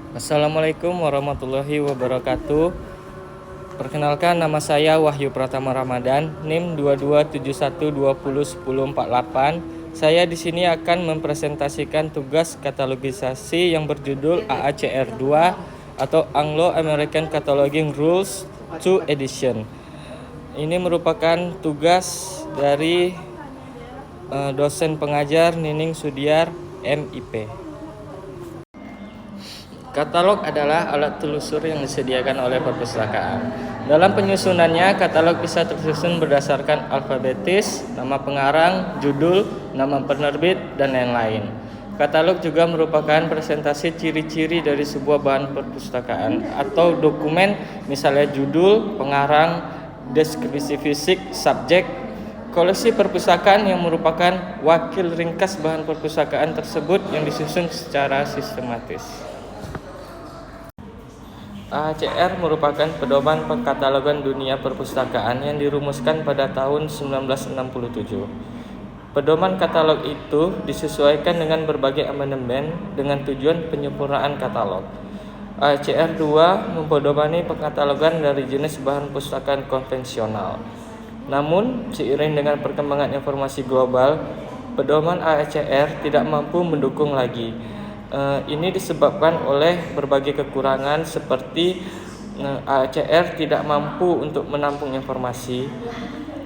Assalamualaikum warahmatullahi wabarakatuh. Perkenalkan, nama saya Wahyu Pratama Ramadan, NIM 2271201048. Saya di sini akan mempresentasikan tugas katalogisasi yang berjudul AACR 2 atau Anglo-American Cataloging Rules 2 Edition. Ini merupakan tugas dari dosen pengajar Nining Sudiar, MIP. Katalog adalah alat telusur yang disediakan oleh perpustakaan. Dalam penyusunannya, katalog bisa tersusun berdasarkan alfabetis, nama pengarang, judul, nama penerbit, dan lain-lain. Katalog juga merupakan presentasi ciri-ciri dari sebuah bahan perpustakaan atau dokumen, misalnya judul, pengarang, deskripsi fisik, subjek. Koleksi perpustakaan yang merupakan wakil ringkas bahan perpustakaan tersebut yang disusun secara sistematis. AACR merupakan pedoman pengkatalogan dunia perpustakaan yang dirumuskan pada tahun 1967. Pedoman katalog itu disesuaikan dengan berbagai amandemen dengan tujuan penyempurnaan katalog. AACR 2 mempedomani pengkatalogan dari jenis bahan pustakaan konvensional. Namun, seiring dengan perkembangan informasi global, pedoman AACR tidak mampu mendukung lagi. Ini disebabkan oleh berbagai kekurangan seperti AACR tidak mampu untuk menampung informasi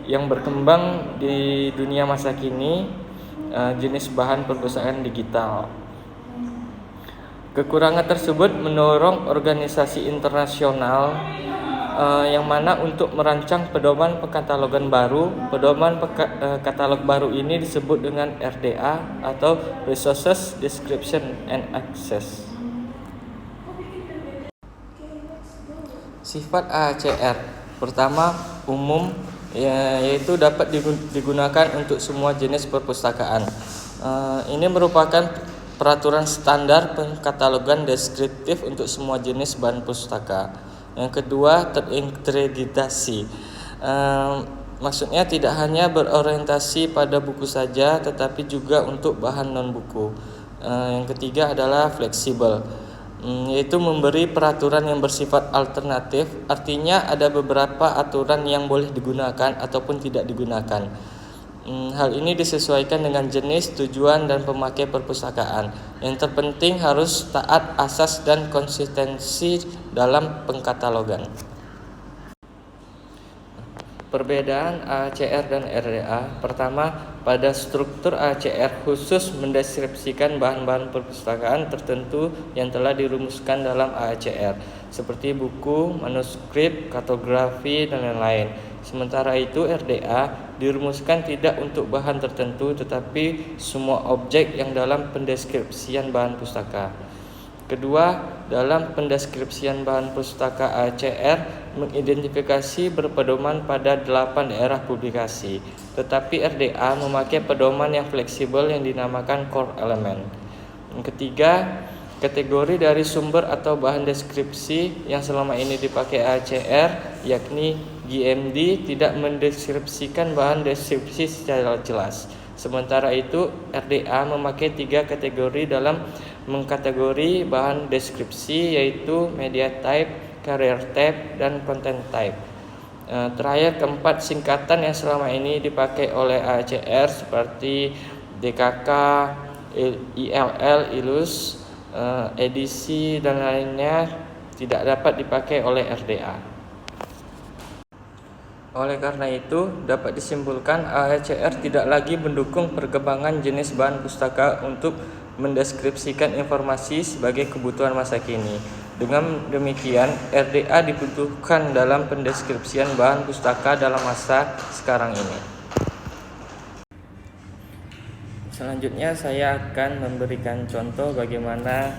yang berkembang di dunia masa kini, jenis bahan perpustakaan digital. Kekurangan tersebut mendorong organisasi internasional yang mana untuk merancang pedoman pengkatalogan baru. Pedoman katalog baru ini disebut dengan RDA atau Resources Description and Access. Sifat AACR pertama, umum, yaitu dapat digunakan untuk semua jenis perpustakaan. Ini merupakan peraturan standar pengkatalogan deskriptif untuk semua jenis bahan pustaka. Yang kedua, terintegrasi. Maksudnya tidak hanya berorientasi pada buku saja, tetapi juga untuk bahan non-buku. Yang ketiga adalah fleksibel, yaitu memberi peraturan yang bersifat alternatif. Artinya ada beberapa aturan yang boleh digunakan ataupun tidak digunakan. Hal ini disesuaikan dengan jenis, tujuan, dan pemakai perpustakaan. Yang terpenting harus taat asas dan konsistensi dalam pengkatalogan. Perbedaan AACR dan RDA. Pertama, pada struktur AACR khusus mendeskripsikan bahan-bahan perpustakaan tertentu yang telah dirumuskan dalam AACR, seperti buku, manuskrip, kartografi, dan lain-lain. Sementara itu RDA dirumuskan tidak untuk bahan tertentu tetapi semua objek yang dalam pendeskripsian bahan pustaka. Kedua, dalam pendeskripsian bahan pustaka AACR mengidentifikasi berpedoman pada 8 daerah publikasi, tetapi RDA memakai pedoman yang fleksibel yang dinamakan core element. Yang ketiga, kategori dari sumber atau bahan deskripsi yang selama ini dipakai AACR, yakni GMD, tidak mendeskripsikan bahan deskripsi secara jelas. Sementara itu, RDA memakai 3 kategori dalam mengkategori bahan deskripsi, yaitu media type, carrier type, dan content type. Terakhir, keempat singkatan yang selama ini dipakai oleh AACR seperti DKK, ILL, ILUS, edisi, dan lainnya tidak dapat dipakai oleh RDA. Oleh karena itu, dapat disimpulkan AACR tidak lagi mendukung perkembangan jenis bahan pustaka untuk mendeskripsikan informasi sebagai kebutuhan masa kini. Dengan demikian, RDA dibutuhkan dalam pendeskripsian bahan pustaka dalam masa sekarang ini. Selanjutnya saya akan memberikan contoh bagaimana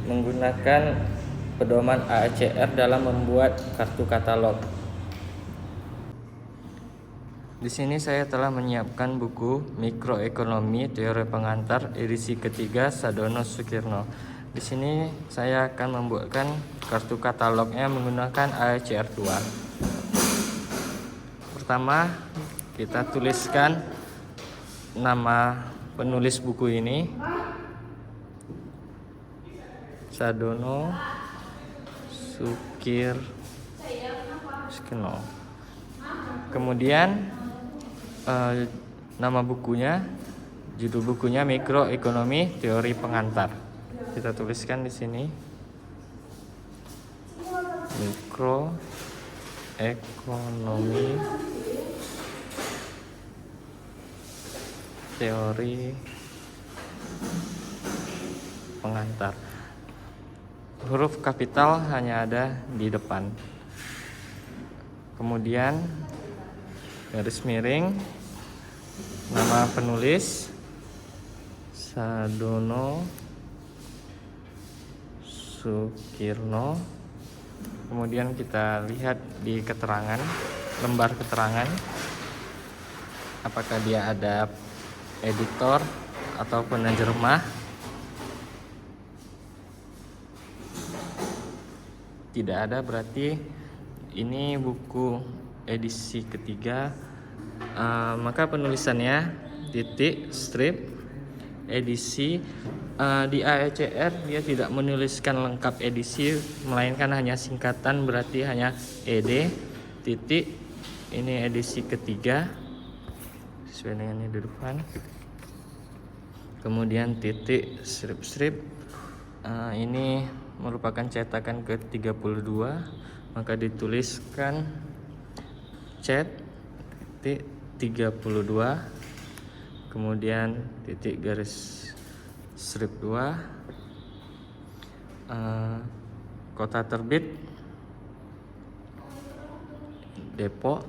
menggunakan pedoman AACR dalam membuat kartu katalog. Di sini saya telah menyiapkan buku Mikroekonomi Teori Pengantar edisi ketiga Sadono Sukirno. Di sini saya akan membuatkan kartu katalognya menggunakan AACR 2. Pertama, kita tuliskan nama penulis buku ini. Sadono Sukirno. Kemudian nama bukunya, judul bukunya Mikroekonomi Teori Pengantar. Kita tuliskan di sini. Mikroekonomi Teori Pengantar. Huruf kapital hanya ada di depan. Kemudian garis miring, nama penulis Sadono Sukirno. Kemudian kita lihat di keterangan, lembar keterangan, apakah dia ada editor atau penerjemah. Tidak ada, berarti ini buku edisi ketiga. Maka penulisannya titik strip edisi. Di AECR dia tidak menuliskan lengkap edisi, melainkan hanya singkatan, berarti hanya ED titik. Ini edisi ketiga sesuai dengan yang di depan. Kemudian titik strip. Ini merupakan cetakan ke-32, maka dituliskan cet titik 32, kemudian titik garis strip 2, kota terbit Depok,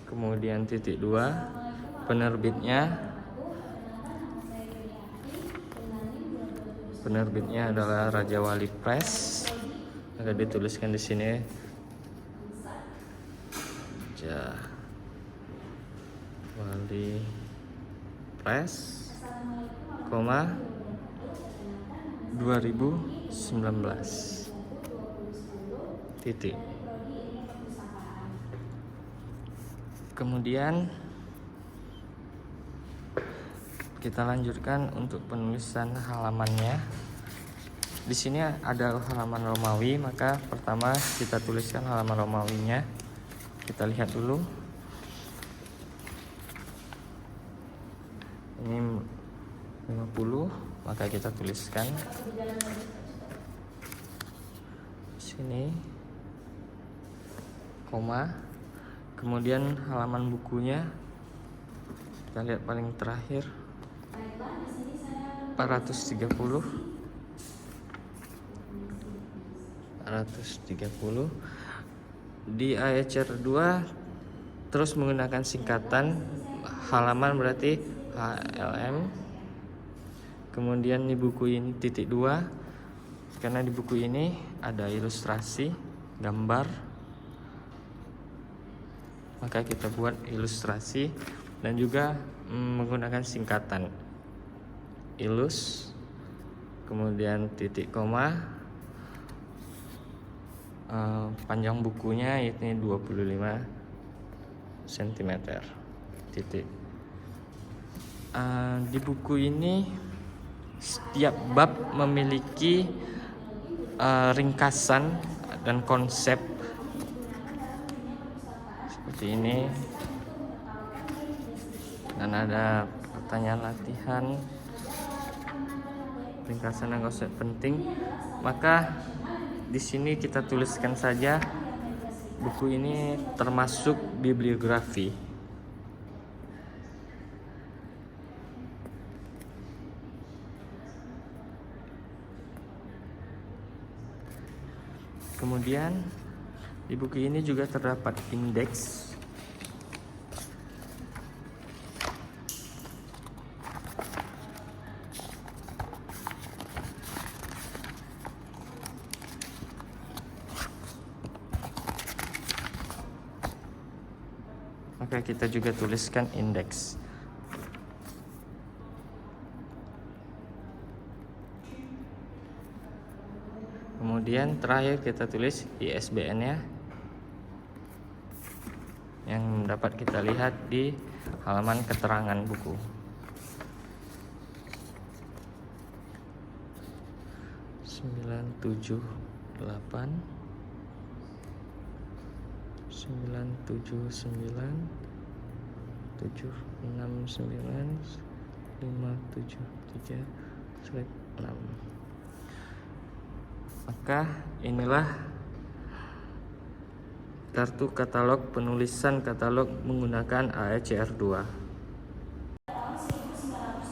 kemudian titik 2, penerbitnya adalah Raja Wali Press, maka dituliskan di sini Raja Wali Press, 2019 titik. Kemudian kita lanjutkan untuk penulisan halamannya. Di sini ada halaman Romawi, maka pertama kita tuliskan halaman Romawinya. Kita lihat dulu. Ini 50, maka kita tuliskan sini koma. Kemudian halaman bukunya kita lihat paling terakhir 430 di AECR 2 terus menggunakan singkatan halaman, berarti HLM. Kemudian di buku ini titik 2, karena di buku ini ada ilustrasi gambar, maka kita buat ilustrasi dan juga menggunakan singkatan ilus, kemudian titik koma. Panjang bukunya ini 25 cm titik. Di buku ini setiap bab memiliki ringkasan dan konsep seperti ini, dan ada pertanyaan latihan, ringkasan dan konsep penting. Maka di sini kita tuliskan saja buku ini termasuk bibliografi. Kemudian di buku ini juga terdapat indeks. Maka kita juga tuliskan indeks. Kemudian terakhir kita tulis ISBN-nya yang dapat kita lihat di halaman keterangan buku. 978 979 769 573/6. Maka inilah kartu katalog penulisan katalog menggunakan AECR 2.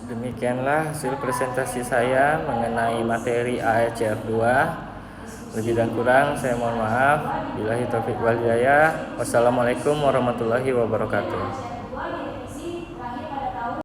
Demikianlah hasil presentasi saya mengenai materi AECR 2. Lebih dan kurang saya mohon maaf. Billahi taufiq wal hidayah. Wassalamualaikum warahmatullahi wabarakatuh.